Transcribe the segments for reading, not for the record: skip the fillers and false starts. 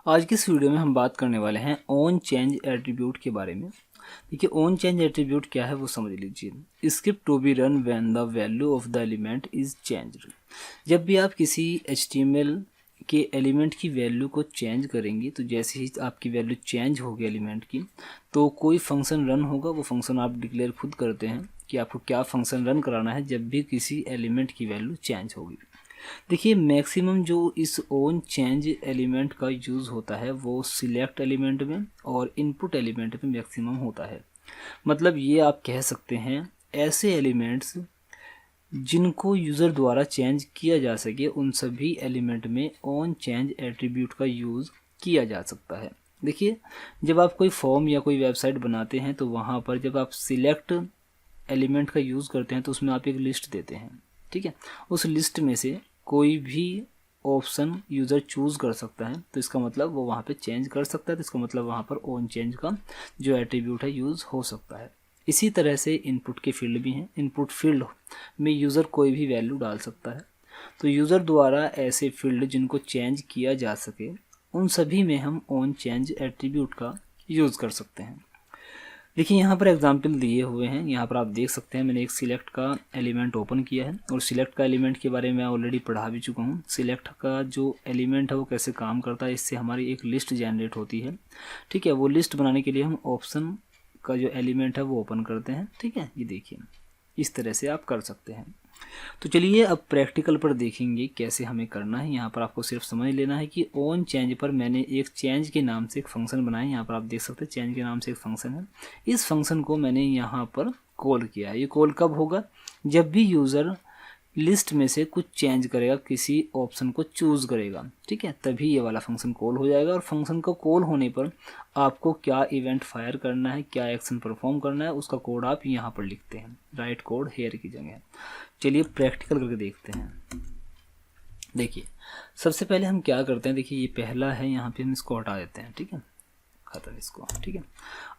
आज की इस वीडियो में हम बात करने वाले हैं ऑन चेंज एट्रीब्यूट के बारे में। देखिए ऑन चेंज एट्रीब्यूट क्या है वो समझ लीजिए। Script to be run when the value of the element is changed. जब भी आप किसी HTML के एलिमेंट की वैल्यू को चेंज करेंगे तो जैसे ही आपकी वैल्यू चेंज होगी एलिमेंट की तो कोई फंक्शन रन होगा। वो फंक्शन आप डिक्लेयर खुद करते हैं कि आपको क्या फंक्शन रन कराना है जब भी किसी एलिमेंट की वैल्यू चेंज होगी। देखिए मैक्सिमम जो इस ऑन चेंज एलिमेंट का यूज़ होता है वो सिलेक्ट एलिमेंट में और इनपुट एलिमेंट में मैक्सिमम होता है। मतलब ये आप कह सकते हैं ऐसे एलिमेंट्स जिनको यूज़र द्वारा चेंज किया जा सके उन सभी एलिमेंट में ऑन चेंज एट्रीब्यूट का यूज़ किया जा सकता है। देखिए जब आप कोई फॉर्म या कोई वेबसाइट बनाते हैं तो वहाँ पर जब आप सिलेक्ट एलिमेंट का यूज़ करते हैं तो उसमें आप एक लिस्ट देते हैं, ठीक है। उस लिस्ट में से कोई भी ऑप्शन यूज़र चूज़ कर सकता है तो इसका मतलब वो वहाँ पे चेंज कर सकता है, तो इसका मतलब वहाँ पर ऑन चेंज का जो एट्रीब्यूट है यूज़ हो सकता है। इसी तरह से इनपुट के फील्ड भी हैं। इनपुट फील्ड में यूज़र कोई भी वैल्यू डाल सकता है, तो यूज़र द्वारा ऐसे फील्ड जिनको चेंज किया जा सके उन सभी में हम ऑन चेंज एट्रीब्यूट का यूज़ कर सकते हैं। देखिए यहाँ पर एग्जाम्पल दिए हुए हैं, यहाँ पर आप देख सकते हैं मैंने एक सिलेक्ट का एलिमेंट ओपन किया है और सिलेक्ट का एलिमेंट के बारे में मैं ऑलरेडी पढ़ा भी चुका हूँ। सिलेक्ट का जो एलिमेंट है वो कैसे काम करता है, इससे हमारी एक लिस्ट जनरेट होती है, ठीक है। वो लिस्ट बनाने के लिए हम ऑप्शन का जो एलिमेंट है वो ओपन करते हैं, ठीक है। ये देखिए इस तरह से आप कर सकते हैं। तो चलिए अब प्रैक्टिकल पर देखेंगे कैसे हमें करना है। यहाँ पर आपको सिर्फ समझ लेना है कि ऑन चेंज पर मैंने एक चेंज के नाम से एक फंक्शन बनाया। यहाँ पर आप देख सकते हैं चेंज के नाम से एक फंक्शन है। इस फंक्शन को मैंने यहाँ पर कॉल किया है। ये कॉल कब होगा, जब भी यूज़र लिस्ट में से कुछ चेंज करेगा, किसी ऑप्शन को चूज़ करेगा, ठीक है, तभी ये वाला फंक्शन कॉल हो जाएगा। और फंक्शन को कॉल होने पर आपको क्या इवेंट फायर करना है, क्या एक्शन परफॉर्म करना है, उसका कोड आप यहाँ पर लिखते हैं, राइट कोड हेयर की जगह। चलिए प्रैक्टिकल करके देखते हैं। देखिए सबसे पहले हम क्या करते हैं, देखिए ये पहला है, यहाँ पे हम इसको हटा देते हैं, ठीक है, खत्म इसको, ठीक है।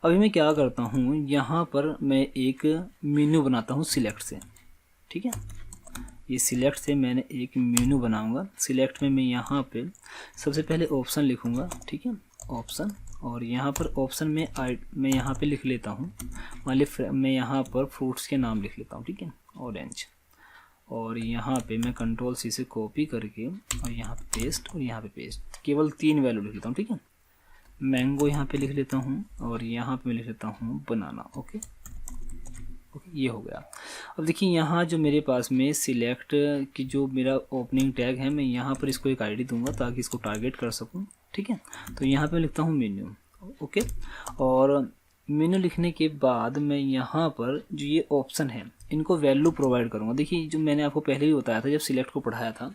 अभी मैं क्या करता हूँ, यहाँ पर मैं एक मेन्यू बनाता हूँ सिलेक्ट से, ठीक है। ये सिलेक्ट से मैंने एक मेन्यू बनाऊंगा। सिलेक्ट में मैं यहाँ पे सबसे पहले ऑप्शन लिखूंगा, ठीक है, ऑप्शन। और यहाँ पर ऑप्शन में मैं यहाँ पे लिख लेता हूँ, मान लीजिए मैं यहाँ पर फ्रूट्स के नाम लिख लेता हूँ, ठीक है, ऑरेंज। और यहाँ पे मैं Ctrl+C से कॉपी करके और यहाँ पे पेस्ट और यहाँ पे पेस्ट, केवल 3 वैल्यू लिख लेता हूँ, ठीक है। मैंगो यहाँ पे लिख लेता हूँ और यहाँ पे मैं लिख लेता हूँ बनाना, ओके, ये हो गया। अब देखिए यहाँ जो मेरे पास में सिलेक्ट की जो मेरा ओपनिंग टैग है, मैं यहाँ पर इसको एक आईडी दूंगा ताकि इसको टारगेट कर सकूँ, ठीक है। तो यहाँ पे लिखता हूँ मेन्यू, ओके। और मेन्यू लिखने के बाद मैं यहाँ पर जो ये ऑप्शन है इनको वैल्यू प्रोवाइड करूँगा। देखिए जो मैंने आपको पहले भी बताया था जब सिलेक्ट को पढ़ाया था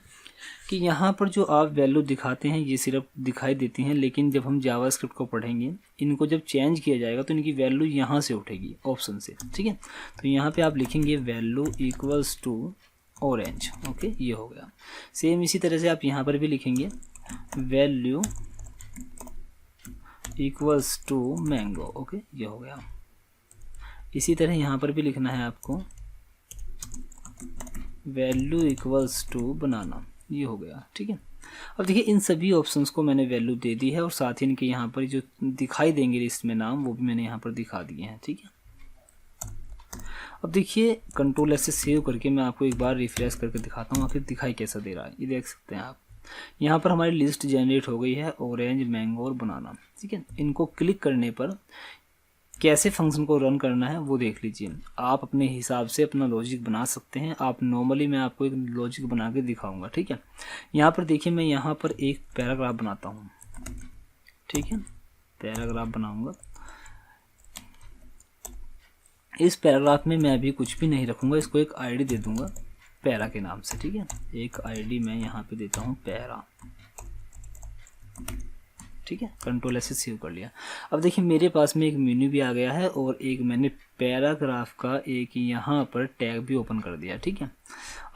कि यहाँ पर जो आप वैल्यू दिखाते हैं ये सिर्फ दिखाई देती हैं, लेकिन जब हम जावास्क्रिप्ट को पढ़ेंगे इनको जब चेंज किया जाएगा तो इनकी वैल्यू यहाँ से उठेगी ऑप्शन से, ठीक है। तो यहाँ पे आप लिखेंगे value equals to orange, okay, ये हो गया। सेम इसी तरह से आप यहाँ पर भी लिखेंगे value equals to mango, okay, ये हो गया। इसी तरह यहाँ पर भी लिखना है आपको वैल्यू इक्वल्स टू बनाना, ये हो गया, ठीक है। अब देखिए इन सभी ऑप्शंस को मैंने वैल्यू दे दी है और साथ ही इनके यहाँ पर जो दिखाई देंगे लिस्ट में नाम वो भी मैंने यहाँ पर दिखा दिए हैं, ठीक है। अब देखिए Ctrl+S से सेव करके मैं आपको एक बार रिफ्रेश करके दिखाता हूँ आखिर दिखाई कैसा दे रहा है। ये देख सकते हैं आप, यहाँ पर हमारी लिस्ट जनरेट हो गई है ऑरेंज, मैंगो और बनाना, ठीक है। इनको क्लिक करने पर कैसे फंक्शन को रन करना है वो देख लीजिए। आप अपने हिसाब से अपना लॉजिक बना सकते हैं। आप नॉर्मली मैं आपको एक लॉजिक बना के दिखाऊंगा, ठीक है। यहाँ पर देखिए मैं यहाँ पर एक पैराग्राफ बनाता हूँ, ठीक है, पैराग्राफ बनाऊंगा। इस पैराग्राफ में मैं अभी कुछ भी नहीं रखूँगा, इसको एक आईडी दे दूँगा पैरा के नाम से, ठीक है। एक आईडी मैं यहाँ पे देता हूँ पैरा, ठीक है। Ctrl+S से सेव कर लिया। अब देखिए मेरे पास में एक मेन्यू भी आ गया है और एक मैंने पैराग्राफ का एक यहाँ पर टैग भी ओपन कर दिया, ठीक है।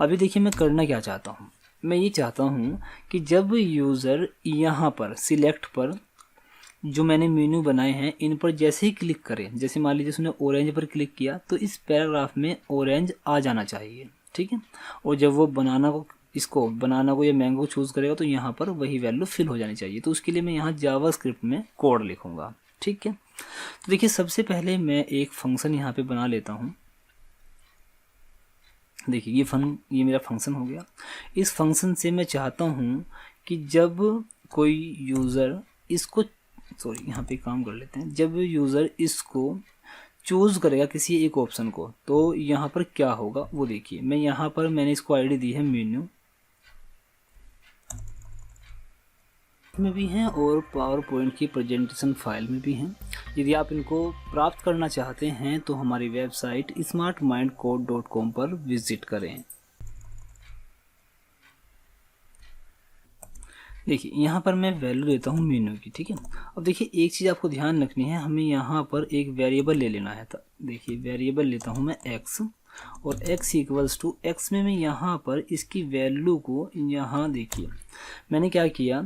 अभी देखिए मैं करना क्या चाहता हूँ, मैं ये चाहता हूँ कि जब यूज़र यहाँ पर सिलेक्ट पर जो मैंने मेन्यू बनाए हैं इन पर जैसे ही क्लिक करें, जैसे मान लीजिए उसने ऑरेंज पर क्लिक किया तो इस पैराग्राफ में ऑरेंज आ जाना चाहिए, ठीक है। और जब वो बनाना को इसको बनाना को या मैंगो को चूज़ करेगा तो यहाँ पर वही वैल्यू फिल हो जानी चाहिए। तो उसके लिए मैं यहाँ जावास्क्रिप्ट में कोड लिखूँगा, ठीक है। तो देखिए सबसे पहले मैं एक फंक्शन यहाँ पे बना लेता हूँ। देखिए ये मेरा फंक्शन हो गया। इस फंक्शन से मैं चाहता हूँ कि जब कोई यूज़र इसको यहाँ पे काम कर लेते हैं, जब यूज़र इसको चूज़ करेगा किसी एक ऑप्शन को तो यहाँ पर क्या होगा वो देखिए। मैं यहाँ पर मैंने इसको आईडी दी है मेन्यू में भी हैं और पावर पॉइंट की प्रेजेंटेशन फाइल में भी हैं। यदि आप इनको प्राप्त करना चाहते हैं तो हमारी वेबसाइट smartmindcode.com पर विजिट करें। देखिए यहाँ पर मैं वैल्यू देता हूँ मेन्यू की, ठीक है। अब देखिए एक चीज़ आपको ध्यान रखनी है, हमें यहाँ पर एक वेरिएबल ले लेना है। तो देखिए वेरिएबल लेता हूँ मैं x और x इक्वल्स टू x में मैं यहाँ पर इसकी वैल्यू को यहाँ देखिए मैंने क्या किया,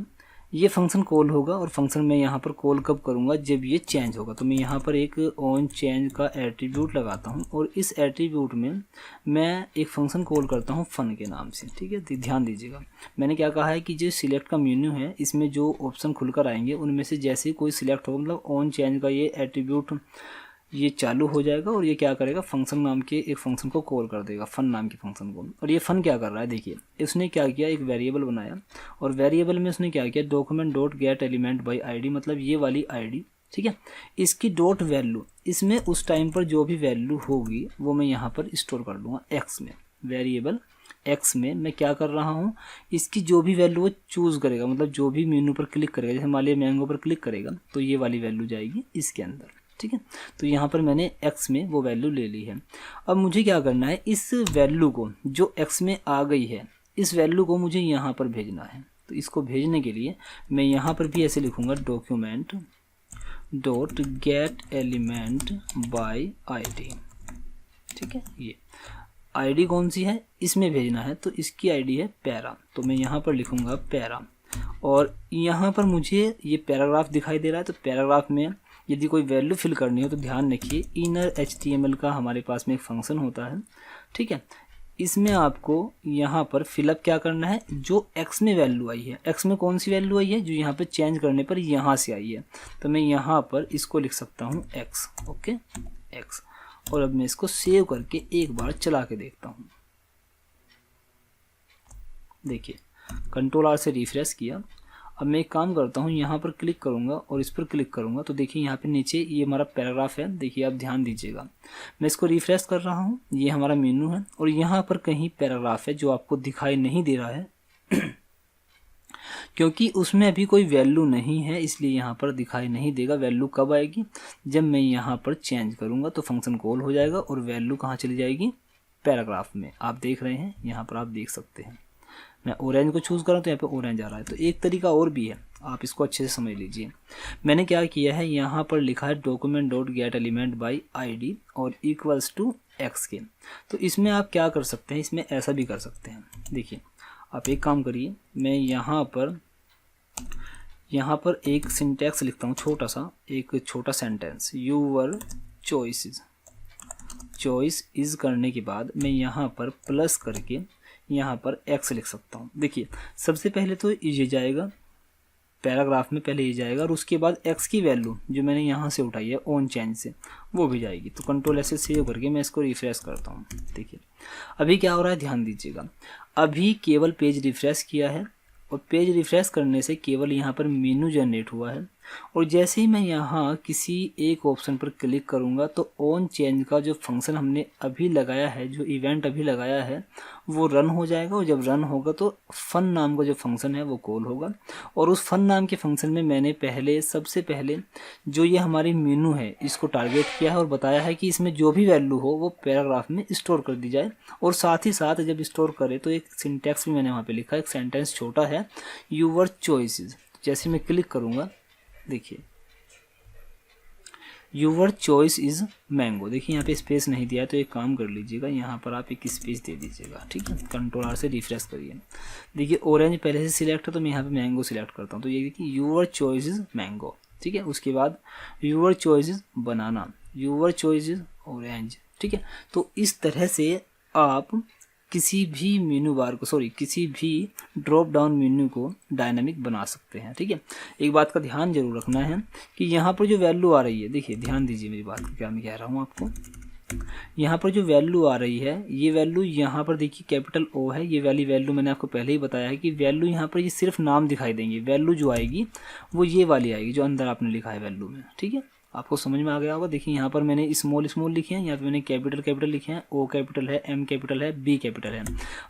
ये फंक्शन कॉल होगा और फंक्शन मैं यहाँ पर कॉल कब करूँगा, जब ये चेंज होगा। तो मैं यहाँ पर एक ऑन चेंज का एट्रीब्यूट लगाता हूँ और इस एट्रीब्यूट में मैं एक फंक्शन कॉल करता हूँ फन के नाम से, ठीक है। ध्यान दीजिएगा मैंने क्या कहा है कि जो सिलेक्ट का मेन्यू है इसमें जो ऑप्शन खुलकर आएंगे उनमें से जैसे ही कोई सिलेक्ट होगा, मतलब ऑन चेंज का ये एट्रीब्यूट ये चालू हो जाएगा और ये क्या करेगा, फंक्शन नाम के एक फंक्शन को कॉल कर देगा, फन नाम के फंक्शन को। और ये फन क्या कर रहा है, देखिए इसने क्या किया, एक वेरिएबल बनाया और वेरिएबल में उसने क्या किया, document dot gate element by ID, मतलब ये वाली आईडी, ठीक है। इसकी डॉट वैल्यू, इसमें उस टाइम पर जो भी वैल्यू होगी वो मैं यहाँ पर स्टोर कर लूँगा एक्स में। वेरिएबल एक्स में मैं क्या कर रहा हूँ, इसकी जो भी वैल्यू वो चूज़ करेगा, मतलब जो भी मेनू पर क्लिक करेगा, जैसे मान लिया मैंगो पर क्लिक करेगा तो ये वाली वैल्यू जाएगी इसके अंदर, ठीक है। तो यहाँ पर मैंने x में वो वैल्यू ले ली है। अब मुझे क्या करना है, इस वैल्यू को जो x में आ गई है इस वैल्यू को मुझे यहाँ पर भेजना है। तो इसको भेजने के लिए मैं यहाँ पर भी ऐसे लिखूँगा document dot gate element by ID, ठीक है। ये आईडी कौन सी है, इसमें भेजना है, तो इसकी आईडी है पैरा, तो मैं यहाँ पर लिखूँगा पैरा। और यहाँ पर मुझे ये पैराग्राफ दिखाई दे रहा है, तो पैराग्राफ में यदि कोई वैल्यू फिल करनी हो तो ध्यान रखिए इनर HTML का हमारे पास में एक फंक्शन होता है, ठीक है। इसमें आपको यहाँ पर फिलअप क्या करना है, जो x में वैल्यू आई है, x में कौन सी वैल्यू आई है, जो यहाँ पे चेंज करने पर यहाँ से आई है, तो मैं यहाँ पर इसको लिख सकता हूँ x, ओके x। और अब मैं इसको सेव करके एक बार चला के देखता हूँ। देखिए Ctrl+R से रिफ्रेश किया। अब मैं एक काम करता हूँ, यहाँ पर क्लिक करूँगा और इस पर क्लिक करूँगा तो देखिए यहाँ पे नीचे ये हमारा पैराग्राफ है। देखिए आप ध्यान दीजिएगा, मैं इसको रिफ्रेश कर रहा हूँ, ये हमारा मेनू है और यहाँ पर कहीं पैराग्राफ है जो आपको दिखाई नहीं दे रहा है क्योंकि उसमें अभी कोई वैल्यू नहीं है, इसलिए यहाँ पर दिखाई नहीं देगा। वैल्यू कब आएगी, जब मैं यहाँ पर चेंज करूँगा तो फंक्शन कॉल हो जाएगा और वैल्यू कहाँ चली जाएगी, पैराग्राफ में। आप देख रहे हैं, यहाँ पर आप देख सकते हैं। मैं ऑरेंज को चूज़ करूँ तो यहाँ पे ऑरेंज आ रहा है। तो एक तरीका और भी है, आप इसको अच्छे से समझ लीजिए। मैंने क्या किया है, यहाँ पर लिखा है document dot gate element by ID और इक्वल्स टू एक्स के। तो इसमें आप क्या कर सकते हैं, इसमें ऐसा भी कर सकते हैं। देखिए आप एक काम करिए, मैं यहाँ पर एक सिंटैक्स लिखता हूँ, छोटा सा, एक छोटा सेंटेंस, यूवर चॉइस इज करने के बाद मैं यहाँ पर प्लस करके यहाँ पर x लिख सकता हूँ। देखिए सबसे पहले तो ये जाएगा पैराग्राफ में, पहले ये जाएगा और उसके बाद x की वैल्यू जो मैंने यहाँ से उठाई है ऑन चेंज से वो भी जाएगी। तो Ctrl+S से सेव करके मैं इसको रिफ्रेश करता हूँ। देखिए अभी क्या हो रहा है, ध्यान दीजिएगा। अभी केवल पेज रिफ्रेश किया है और पेज रिफ्रेश करने से केवल यहाँ पर मेनू जनरेट हुआ है और जैसे ही मैं यहाँ किसी एक ऑप्शन पर क्लिक करूँगा तो ऑन चेंज का जो फंक्शन हमने अभी लगाया है, जो इवेंट अभी लगाया है वो रन हो जाएगा और जब रन होगा तो फन नाम का जो फंक्शन है वो कॉल होगा। और उस फन नाम के फंक्शन में मैंने सबसे पहले जो ये हमारी मेनू है इसको टारगेट किया है और बताया है कि इसमें जो भी वैल्यू हो वो पैराग्राफ में स्टोर कर दी जाए। और साथ ही साथ जब स्टोर करे तो एक सिंटैक्स भी मैंने वहाँ पे लिखा है, एक सेंटेंस छोटा है, यूवर चॉइसेस। जैसे मैं क्लिक करूँगा, देखिए यूवर चॉइस इज मैंगो। देखिए यहाँ पे स्पेस नहीं दिया है, तो एक काम कर लीजिएगा, यहाँ पर आप एक स्पेस दे दीजिएगा, ठीक है। Ctrl+R से रिफ्रेश करिए। देखिए ऑरेंज पहले से सिलेक्ट है तो मैं यहाँ पे मैंगो सिलेक्ट करता हूँ, तो ये देखिए यूवर चॉइस इज मैंगो, ठीक है। उसके बाद your choice is banana, your choice is orange, ठीक है। तो इस तरह से आप किसी भी मेनू बार को किसी भी ड्रॉप डाउन मेन्यू को डायनामिक बना सकते हैं। ठीक है, एक बात का ध्यान जरूर रखना है कि यहाँ पर जो वैल्यू आ रही है, देखिए ध्यान दीजिए मेरी बात को, क्या मैं कह रहा हूँ आपको। यहाँ पर जो वैल्यू आ रही है, ये वैल्यू यहाँ पर देखिए कैपिटल ओ है, ये वाली वैल्यू मैंने आपको पहले ही बताया है कि वैल्यू यहाँ पर ये सिर्फ नाम दिखाई देंगे, वैल्यू जो आएगी वो ये वाली आएगी जो अंदर आपने लिखा है वैल्यू में। ठीक है, आपको समझ में आ गया होगा। देखिए यहाँ पर मैंने स्मॉल लिखे हैं, यहाँ पे मैंने कैपिटल लिखे हैं, ओ कैपिटल है, एम कैपिटल है, बी कैपिटल है।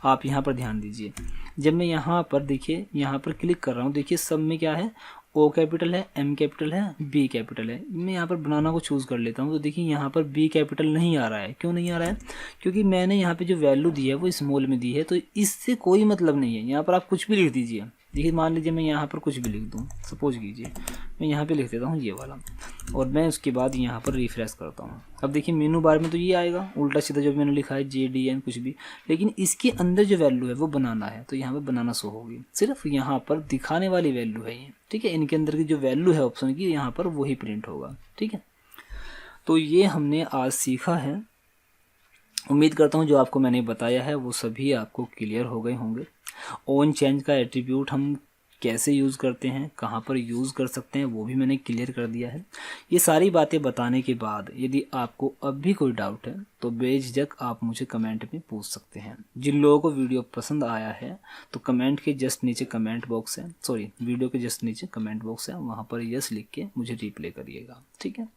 आप यहाँ पर ध्यान दीजिए, जब मैं यहाँ पर देखिए यहाँ पर क्लिक कर रहा हूँ, देखिए सब में क्या है, ओ कैपिटल है, एम कैपिटल है, बी कैपिटल है। मैं यहाँ पर बनाना को चूज़ कर लेता हूँ, तो देखिए यहाँ पर बी कैपिटल नहीं आ रहा है। क्यों नहीं आ रहा है? क्योंकि मैंने यहाँ पे जो वैल्यू दी है वो स्मॉल में दी है, तो इससे कोई मतलब नहीं है। यहाँ पर आप कुछ भी लिख दीजिए। देखिए मान लीजिए मैं यहाँ पर कुछ भी लिख दूँ, सपोज कीजिए मैं यहाँ पे लिख देता हूँ ये वाला, और मैं उसके बाद यहाँ पर रिफ्रेश करता हूँ। अब देखिए मेनू बार में तो ये आएगा उल्टा सीधा जो मैंने लिखा है JDN कुछ भी, लेकिन इसके अंदर जो वैल्यू है वो बनाना है, तो यहाँ पर बनाना शो होगी, सिर्फ यहाँ पर दिखाने वाली वैल्यू है ये। ठीक है, इनके अंदर की जो वैल्यू है ऑप्शन की यहाँ पर वही प्रिंट होगा। ठीक है, तो ये हमने आज सीखा है। उम्मीद करता हूँ जो आपको मैंने बताया है वो सभी आपको क्लियर हो गए होंगे। ऑन चेंज का एट्रीब्यूट हम कैसे यूज़ करते हैं, कहाँ पर यूज़ कर सकते हैं, वो भी मैंने क्लियर कर दिया है। ये सारी बातें बताने के बाद यदि आपको अब भी कोई डाउट है तो बेझिझक आप मुझे कमेंट में पूछ सकते हैं। जिन लोगों को वीडियो पसंद आया है तो कमेंट के जस्ट नीचे कमेंट बॉक्स है, वीडियो के जस्ट नीचे कमेंट बॉक्स है, वहाँ पर यस लिख के मुझे रिप्लाई करिएगा। ठीक है,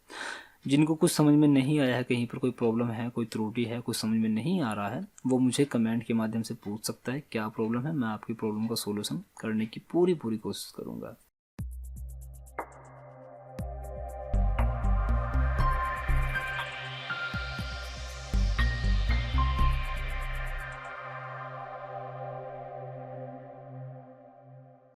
जिनको कुछ समझ में नहीं आया है, कहीं पर कोई प्रॉब्लम है, कोई त्रुटि है, कुछ समझ में नहीं आ रहा है, वो मुझे कमेंट के माध्यम से पूछ सकता है क्या प्रॉब्लम है। मैं आपकी प्रॉब्लम का सॉल्यूशन करने की पूरी कोशिश करूँगा।